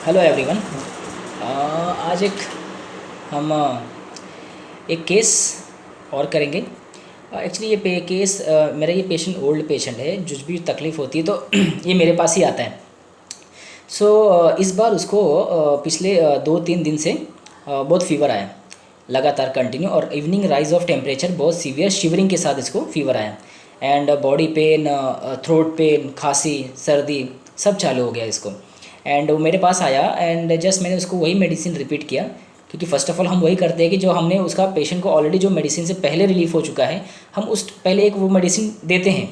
Hello everyone. आज हम एक केस और करेंगे। एक्चुअली केस मेरा ये पेशेंट ओल्ड पेशेंट है, जो भी तकलीफ़ होती है तो ये मेरे पास ही आता है। इस बार उसको पिछले 2-3 दिन से बहुत फीवर आया, लगातार कंटिन्यू, और इवनिंग राइज ऑफ टेम्परेचर बहुत सीवियर शिवरिंग के साथ इसको फीवर आया। And body pain, throat pen, खांसी, सर्दी सब चालू हो गया इसको। एंड वो मेरे पास आया एंड जस्ट मैंने उसको वही मेडिसिन रिपीट किया, क्योंकि फ़र्स्ट ऑफ ऑल हम वही करते हैं कि जो हमने उसका पेशेंट को ऑलरेडी जो मेडिसिन से पहले रिलीफ हो चुका है, हम उस पहले एक वो मेडिसिन देते हैं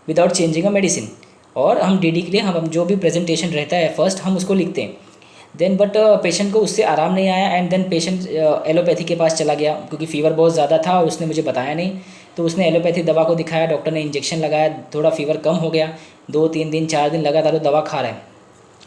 विदाउट चेंजिंग अ मेडिसिन। और हम डीडी के लिए हम जो भी प्रेजेंटेशन रहता है फर्स्ट हम उसको लिखते हैं। देन बट पेशेंट को उससे आराम नहीं आया एंड देन पेशेंट एलोपैथी के पास चला गया, क्योंकि फ़ीवर बहुत ज़्यादा था, उसने मुझे बताया नहीं। तो उसने एलोपैथी दवा को दिखाया, डॉक्टर ने इंजेक्शन लगाया, थोड़ा फ़ीवर कम हो गया। 2-3 दिन 4 दिन लगातार वो दवा खा रहे हैं।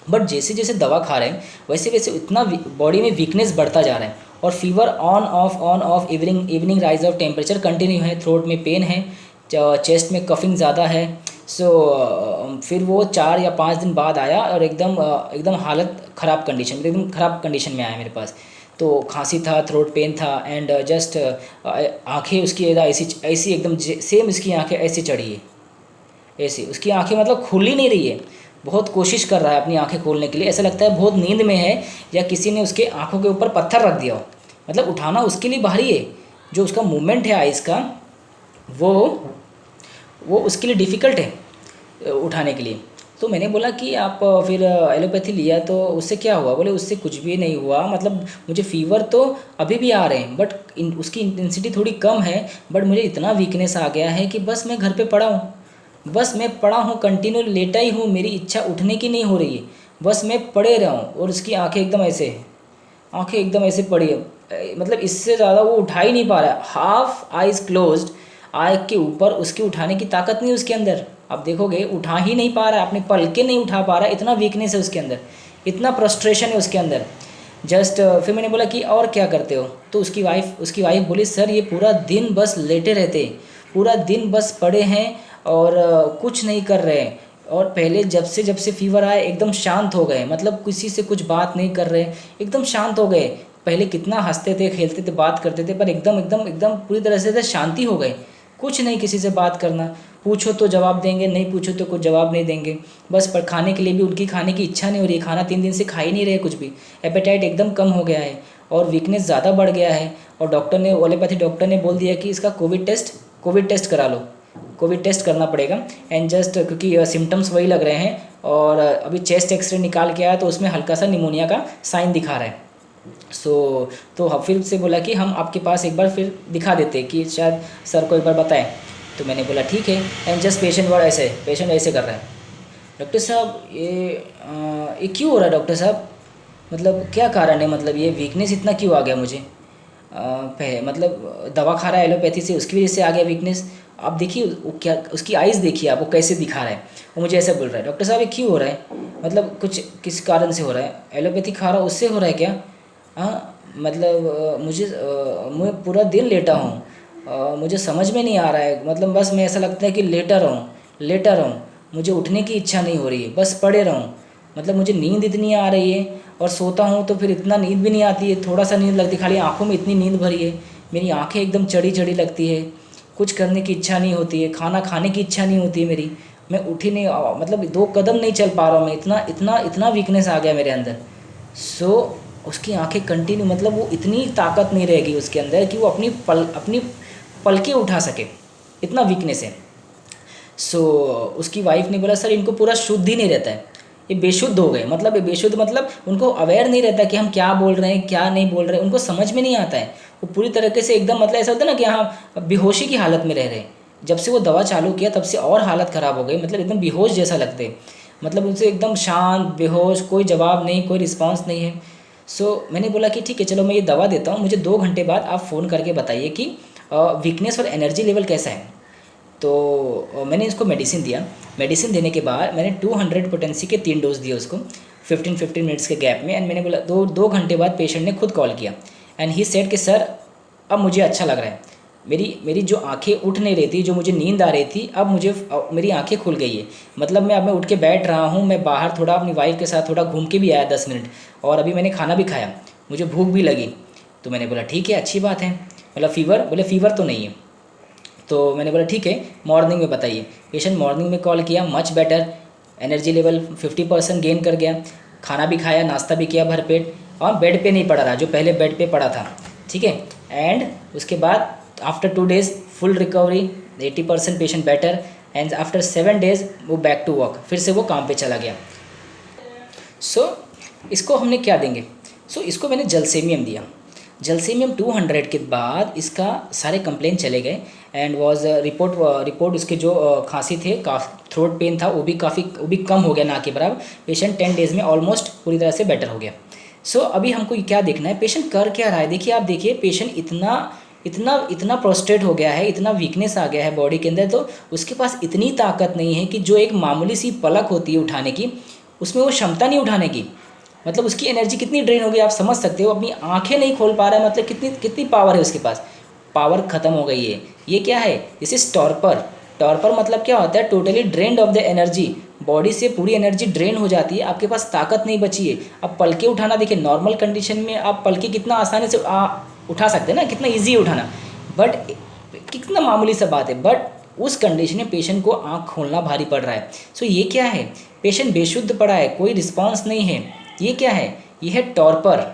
बट जैसे जैसे दवा खा रहे हैं वैसे वैसे इतना बॉडी में वीकनेस बढ़ता जा रहा है, और fever on off evening rise of temperature continue है, थ्रोट में पेन है, चेस्ट में कफिंग ज़्यादा है। फिर वो 4 या 5 दिन बाद आया और एकदम हालत ख़राब कंडीशन में, एकदम ख़राब कंडीशन में आया मेरे पास। तो खांसी था, थ्रोट पेन था, एंड जस्ट आँखें उसकी ऐसी ऐसी एकदम सेम उसकी आँखें ऐसी चढ़ी है, ऐसी उसकी आंखें मतलब खुल ही नहीं रही है। बहुत कोशिश कर रहा है अपनी आंखें खोलने के लिए, ऐसा लगता है बहुत नींद में है या किसी ने उसके आंखों के ऊपर पत्थर रख दिया हो। मतलब उठाना उसके लिए भारी है, जो उसका मूवमेंट है आइज़ का, वो वो उसके लिए डिफ़िकल्ट है उठाने के लिए। तो मैंने बोला कि आप फिर एलोपैथी लिया तो उससे क्या हुआ? बोले उससे कुछ भी नहीं हुआ, मतलब मुझे फ़ीवर तो अभी भी आ रहे हैं बट उसकी इंटेंसिटी थोड़ी कम है, बट मुझे इतना वीकनेस आ गया है कि बस मैं घर पे पड़ा हूँ, बस मैं पड़ा हूँ, कंटिन्यू लेटा ही हूँ, मेरी इच्छा उठने की नहीं हो रही है, बस मैं पड़े रहा हूँ। और उसकी आंखें एकदम ऐसे है, आंखें एकदम ऐसे पड़ी है, मतलब इससे ज़्यादा वो उठा ही नहीं पा रहा है, हाफ आइज़ क्लोज्ड, आँख के ऊपर उसकी उठाने की ताकत नहीं उसके अंदर। आप देखोगे उठा ही नहीं पा रहा है, अपने पल के नहीं उठा पा रहा है, इतना वीकनेस है उसके अंदर, इतना फ्रस्ट्रेशन है उसके अंदर। जस्ट फिर मैंने बोला कि और क्या करते हो? तो उसकी वाइफ बोली, सर ये पूरा दिन बस लेटे रहते हैं, पूरा दिन बस पड़े हैं और कुछ नहीं कर रहे हैं। और पहले जब से फ़ीवर आए एकदम शांत हो गए, मतलब किसी से कुछ बात नहीं कर रहे, एकदम शांत हो गए। पहले कितना हंसते थे, खेलते थे, बात करते थे, पर एकदम एकदम एकदम पूरी तरह से शांति हो गए। कुछ नहीं, किसी से बात करना, पूछो तो जवाब देंगे, नहीं पूछो तो कुछ जवाब नहीं देंगे। बस पर खाने के लिए भी उनकी खाने की इच्छा नहीं हो रही है, खाना 3 दिन से खा ही नहीं रहे कुछ भी। एपेटाइट एकदम कम हो गया है और वीकनेस ज़्यादा बढ़ गया है। और डॉक्टर ने, एलोपैथी डॉक्टर ने बोल दिया कि इसका कोविड टेस्ट करा लो, कोविड टेस्ट करना पड़ेगा। एंड जस्ट क्योंकि सिम्टम्स वही लग रहे हैं, और अभी चेस्ट एक्सरे निकाल के आया तो उसमें हल्का सा निमोनिया का साइन दिखा रहा है। तो हम फिर से बोला कि हम आपके पास एक बार फिर दिखा देते कि शायद सर को एक बार बताएं। तो मैंने बोला ठीक है। एंड जस्ट पेशेंट ऐसे कर रहा है, डॉक्टर साहब ये क्यों हो रहा है डॉक्टर साहब? मतलब क्या कारण है, मतलब ये वीकनेस इतना क्यों आ गया मुझे? मतलब दवा खा रहा है एलोपैथी से, उसकी वजह से आ गया वीकनेस। आप देखिए वो क्या, उसकी आइज़ देखिए आप, वो कैसे दिखा रहा है। वो मुझे ऐसा बोल रहा है, डॉक्टर साहब ये क्यों हो रहा है? मतलब कुछ किस कारण से हो रहा है? एलोपैथी खा रहा उससे हो रहा है क्या? हाँ, मतलब मैं पूरा दिन लेटा हूँ, मुझे समझ में नहीं आ रहा है, मतलब बस मैं ऐसा लगता है कि लेटा रहूँ, मुझे उठने की इच्छा नहीं हो रही है, बस पड़े रहूँ। मतलब मुझे नींद इतनी आ रही है, और सोता हूँ तो फिर इतना नींद भी नहीं आती है, थोड़ा सा नींद लगती है, खाली आँखों में इतनी नींद भरी है, मेरी आँखें एकदम चढ़ी चढ़ी लगती है, कुछ करने की इच्छा नहीं होती है, खाना खाने की इच्छा नहीं होती है मेरी, मैं उठ ही नहीं, मतलब 2 कदम नहीं चल पा रहा हूँ मैं, इतना इतना इतना वीकनेस आ गया मेरे अंदर। सो उसकी आंखें कंटिन्यू, मतलब वो इतनी ताकत नहीं रहेगी उसके अंदर कि वो अपनी पलकें उठा सके, इतना वीकनेस है। उसकी वाइफ ने बोला, सर इनको पूरा शुद्ध ही नहीं रहता है, ये बेशुद्ध हो गए। मतलब ये बेशुद्ध मतलब उनको अवेयर नहीं रहता कि हम क्या बोल रहे हैं क्या नहीं बोल रहे हैं, उनको समझ में नहीं आता है। वो पूरी तरीके से एकदम, मतलब ऐसा होता है ना कि हाँ बेहोशी की हालत में रह रहे हैं। जब से वो दवा चालू किया तब से और हालत ख़राब हो गई, मतलब एकदम बेहोश जैसा लगते हैं, मतलब उनसे एकदम शांत बेहोश, कोई जवाब नहीं, कोई रिस्पॉन्स नहीं है। मैंने बोला कि ठीक है चलो मैं ये दवा देता हूँ, मुझे 2 घंटे बाद आप फ़ोन करके बताइए कि वीकनेस और एनर्जी लेवल कैसा है। तो मैंने इसको मेडिसिन दिया। मेडिसिन देने के बाद मैंने 200 पोटेंसी के 3 डोज दिए उसको 15-15 मिनट्स के गैप में। एंड मैंने बोला, 2 घंटे बाद पेशेंट ने खुद कॉल किया एंड ही सेड कि सर अब मुझे अच्छा लग रहा है, मेरी मेरी जो आंखें उठ नहीं रही थी, जो मुझे नींद आ रही थी, अब मेरी आंखें खुल गई है। मतलब मैं उठ के बैठ रहा हूँ, मैं बाहर थोड़ा अपनी वाइफ के साथ थोड़ा घूम के भी आया 10 मिनट, और अभी मैंने खाना भी खाया, मुझे भूख भी लगी। तो मैंने बोला ठीक है, अच्छी बात है। मतलब फीवर, बोले फीवर तो नहीं है। तो मैंने बोला ठीक है, मॉर्निंग में बताइए। पेशेंट मॉर्निंग में कॉल किया, much better, energy level 50% gain कर गया, खाना भी खाया, नाश्ता भी किया भरपेट, और बेड पे नहीं पड़ा रहा जो पहले बेड पे पड़ा था। ठीक है। एंड उसके बाद after 2 days full recovery, 80% patient better, and after 7 days वो बैक टू वर्क, फिर से वो काम पे चला गया। सो इसको हमने क्या देंगे? इसको मैंने जलसेमियम दिया। जलसेमियम 200 के बाद इसका सारे कंप्लेन चले गए, एंड वाज रिपोर्ट उसके जो खांसी थे, थ्रोट पेन था, वो भी कम हो गया ना के बराबर। पेशेंट 10 days में ऑलमोस्ट पूरी तरह से बेटर हो गया। अभी हमको क्या देखना है, पेशेंट कर क्या रहा है। देखिए, आप देखिए, पेशेंट इतना इतना इतना प्रोस्ट्रेट हो गया है, इतना वीकनेस आ गया है बॉडी के अंदर, तो उसके पास इतनी ताकत नहीं है कि जो एक मामूली सी पलक होती है उठाने की, उसमें वो क्षमता नहीं उठाने की। मतलब उसकी एनर्जी कितनी ड्रेन हो गई, आप समझ सकते हो। अपनी आंखें नहीं खोल पा रहा है, मतलब कितनी कितनी पावर है उसके पास, पावर ख़त्म हो गई है। ये क्या है? This is torpor. टॉर्पर मतलब क्या होता है? Totally drained of the energy, body से पूरी एनर्जी ड्रेन हो जाती है, आपके पास ताकत नहीं बची है। अब पलके उठाना, देखिए नॉर्मल कंडीशन में आप पलके कितना आसानी से उठा सकते हैं ना, कितना ईजी है उठाना, बट कितना मामूली सा बात है। बट उस कंडीशन में पेशेंट को आँख खोलना भारी पड़ रहा है। ये क्या है? पेशेंट बेशुद्ध पड़ा है, कोई रिस्पॉन्स नहीं है। ये क्या है? ये है टॉर्पर।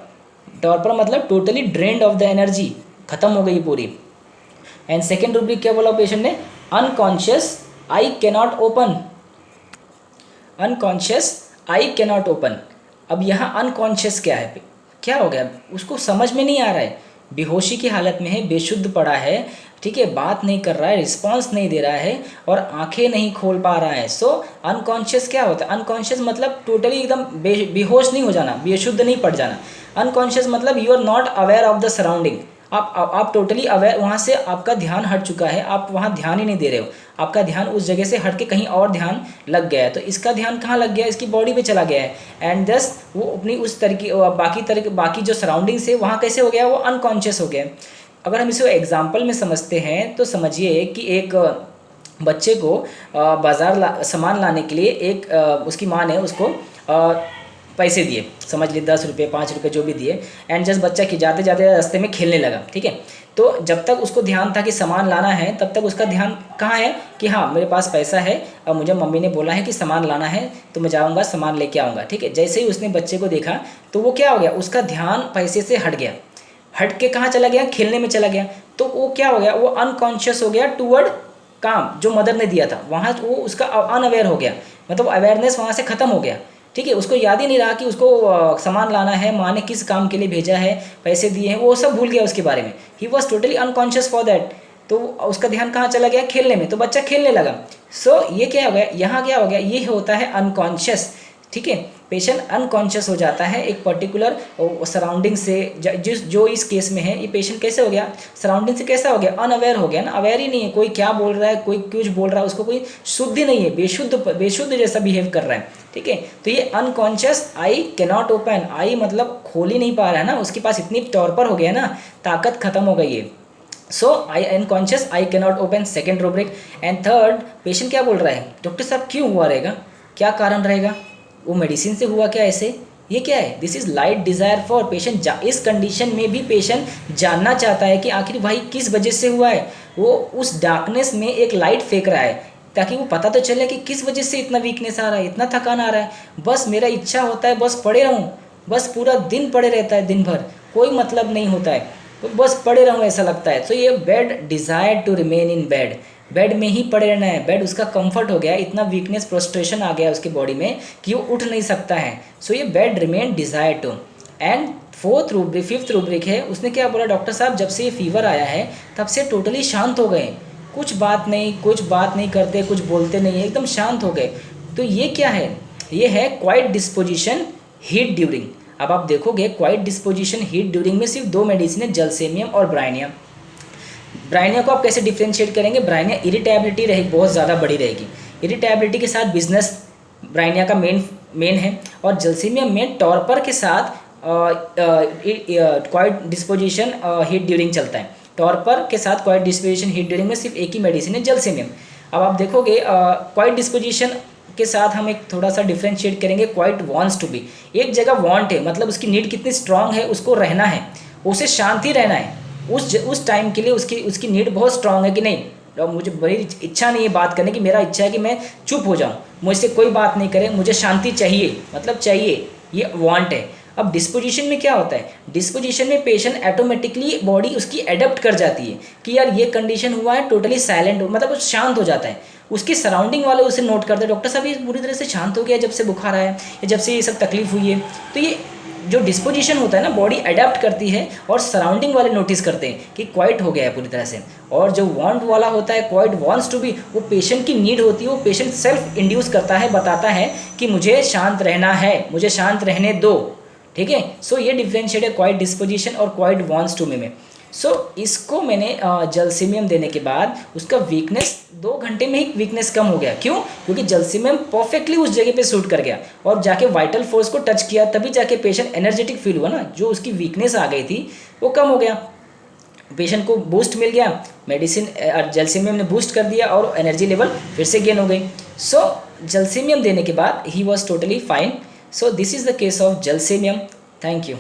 टॉर्पर मतलब totally drained of the energy, खत्म हो गई पूरी। एंड सेकेंड रूब्रिक क्या बोला पेशेंट ने? Unconscious I cannot open. Unconscious I cannot open. अब यहाँ अनकॉन्शियस क्या है? क्या हो गया? उसको समझ में नहीं आ रहा है, बेहोशी की हालत में है, बेशुद्ध पड़ा है, ठीक है, बात नहीं कर रहा है, रिस्पांस नहीं दे रहा है, और आंखें नहीं खोल पा रहा है। अनकॉन्शियस क्या होता है? अनकॉन्शियस मतलब टोटली एकदम बेहोश नहीं हो जाना, बेशुद्ध नहीं पड़ जाना। अनकॉन्शियस मतलब you are not aware of the surrounding. आप टोटली अवेयर, वहाँ से आपका ध्यान हट चुका है, आप वहाँ ध्यान ही नहीं दे रहे हो, आपका ध्यान उस जगह से हट के कहीं और ध्यान लग गया है। तो इसका ध्यान कहाँ लग गया? इसकी बॉडी पे चला गया है, एंड दस वो अपनी उस तरीके बाकी जो सराउंडिंग्स है वहाँ कैसे हो गया? वो अनकॉन्शियस हो गया। अगर हम इसे एग्जाम्पल में समझते हैं तो समझिए कि एक बच्चे को बाज़ार सामान लाने के लिए उसकी माँ ने उसको पैसे दिए, समझ लिए 10 रुपये 5 रुपये जो भी दिए, एंड जस्ट बच्चा कि जाते जाते रास्ते में खेलने लगा। ठीक है, तो जब तक उसको ध्यान था कि सामान लाना है, तब तक उसका ध्यान कहाँ है कि हाँ मेरे पास पैसा है, अब मुझे मम्मी ने बोला है कि सामान लाना है, तो मैं जाऊँगा सामान लेके आऊँगा। ठीक है, जैसे ही उसने बच्चे को देखा तो वो क्या हो गया? उसका ध्यान पैसे से हट गया, हट के कहाँ चला गया? खेलने में चला गया। तो वो क्या हो गया? वो अनकॉन्शियस हो गया टूवर्ड काम जो मदर ने दिया था, वहाँ वो उसका अनअवेयर हो गया, मतलब अवेयरनेस वहाँ से ख़त्म हो गया। ठीक है, उसको याद ही नहीं रहा कि उसको सामान लाना है, माँ ने किस काम के लिए भेजा है, पैसे दिए हैं, वो सब भूल गया उसके बारे में। He was totally unconscious for that. तो उसका ध्यान कहाँ चला गया? खेलने में। तो बच्चा खेलने लगा। ये क्या हो गया? यहाँ क्या हो गया? ये होता है अनकॉन्शियस। ठीक है, पेशेंट अनकॉन्शियस हो जाता है एक पर्टिकुलर सराउंडिंग से। जो इस केस में है, ये पेशेंट कैसे हो गया? सराउंडिंग से कैसा हो गया? अनअवेयर हो गया ना, अवेयर ही नहीं है, कोई क्या बोल रहा है, कोई कुछ बोल रहा है, उसको कोई शुद्ध ही नहीं है, बेशुद्ध जैसा बिहेव कर रहा है। ठीक है, तो ये अनकॉन्शियस आई कैनॉट ओपन, आई मतलब खोल ही नहीं पा रहा है ना, उसके पास इतनी टॉर्पर हो गया ना, ताकत खत्म हो गई है। I unconscious I cannot open, second rubric. And third, patient क्या बोल रहा है? डॉक्टर साहब क्यों हुआ रहेगा, क्या कारण रहेगा? वो मेडिसिन से हुआ क्या ऐसे? ये क्या है? This is light desire for patient. इस कंडीशन में भी पेशेंट जानना चाहता है कि आखिर भाई किस वजह से हुआ है। वो उस डार्कनेस में एक लाइट फेंक रहा है ताकि वो पता तो चले कि किस वजह से इतना वीकनेस आ रहा है, इतना थकान आ रहा है। बस मेरा इच्छा होता है बस पड़े रहूँ, बस पूरा दिन पड़े रहता है, दिन भर कोई मतलब नहीं होता है, तो बस पड़े रहूँ ऐसा लगता है। ये bed desire to remain in bed, bed में ही पड़े रहना है। बेड उसका कंफर्ट हो गया, इतना वीकनेस प्रोस्ट्रेशन आ गया उसकी बॉडी में कि वो उठ नहीं सकता है। ये bed remain desire to. And fifth rubric है, उसने क्या बोला? डॉक्टर साहब जब से ये फीवर आया है तब से टोटली शांत हो गए, कुछ बात नहीं करते, कुछ बोलते नहीं है, एकदम शांत हो गए। तो ये क्या है? ये है क्वाइट डिस्पोजिशन हीट ड्यूरिंग। अब आप देखोगे क्वाइट डिस्पोजिशन हीट ड्यूरिंग में सिर्फ 2 मेडिसिन है, जलसेमियम और ब्राइनिया। ब्राइनिया को आप कैसे डिफ्रेंशिएट करेंगे? ब्राइनिया इरिटेबिलिटी रहेगी, बहुत ज़्यादा बड़ी रहेगी, इरिटेबिलिटी के साथ बिजनेस ब्राइनिया का मेन है, और जलसेमियम में टॉर्पर के साथ क्वाइट डिस्पोजिशन हीट ड्यूरिंग चलता है। टॉर्पर के साथ क्वाइट डिस्पोजिशन हीट ड्यूरिंग में सिर्फ एक ही मेडिसिन है, जलसेमियम। अब आप देखोगे क्वाइट डिस्पोजिशन के साथ हम एक थोड़ा सा डिफ्रेंशिएट करेंगे। क्वाइट वांट्स टू बी, एक जगह वांट है मतलब उसकी नीड कितनी स्ट्रांग है, उसको रहना है, उसे शांति रहना है उस टाइम के लिए, उसकी नीड बहुत स्ट्रांग है कि नहीं, और मुझे बड़ी इच्छा नहीं है बात करने की, मेरा इच्छा है कि मैं चुप हो जाऊं, मुझसे कोई बात नहीं करे, मुझे शांति चाहिए, मतलब चाहिए, ये वांट है। अब डिस्पोजिशन में क्या होता है, डिस्पोजिशन में पेशेंट ऑटोमेटिकली बॉडी उसकी एडप्ट कर जाती है कि यार ये कंडीशन हुआ है, टोटली साइलेंट हो, मतलब वो शांत हो जाता है, उसके सराउंडिंग वाले उसे नोट करते हैं, डॉक्टर साहब ये पूरी तरह से शांत हो गया जब से बुखार आया या जब से ये सब तकलीफ हुई है। तो ये जो डिस्पोजिशन होता है ना, बॉडी अडेप्ट करती है और सराउंडिंग वाले नोटिस करते हैं कि क्वाइट हो गया है पूरी तरह से। और जो वांट वाला होता है, क्वाइट वांट्स टू बी, वो पेशेंट की नीड होती है, वो पेशेंट सेल्फ इंड्यूस करता है, बताता है कि मुझे शांत रहना है, मुझे शांत रहने दो, ठीक है। सो ये डिफ्रेंशिएट है क्वाइट डिस्पोजिशन और क्वाइट वांट्स टू में। सो इसको मैंने जलसीमियम देने के बाद उसका वीकनेस 2 घंटे में ही वीकनेस कम हो गया। क्यों? क्योंकि जलसीमियम परफेक्टली उस जगह पे सूट कर गया और जाके वाइटल फोर्स को टच किया, तभी जाके पेशेंट एनर्जेटिक फील हुआ ना, जो उसकी वीकनेस आ गई थी वो कम हो गया, पेशेंट को बूस्ट मिल गया, मेडिसिन जलसीमियम ने बूस्ट कर दिया और एनर्जी लेवल फिर से गेन हो गई। सो जलसीमियम देने के बाद he was totally fine. So this is the case of जलसीमियम। Thank you.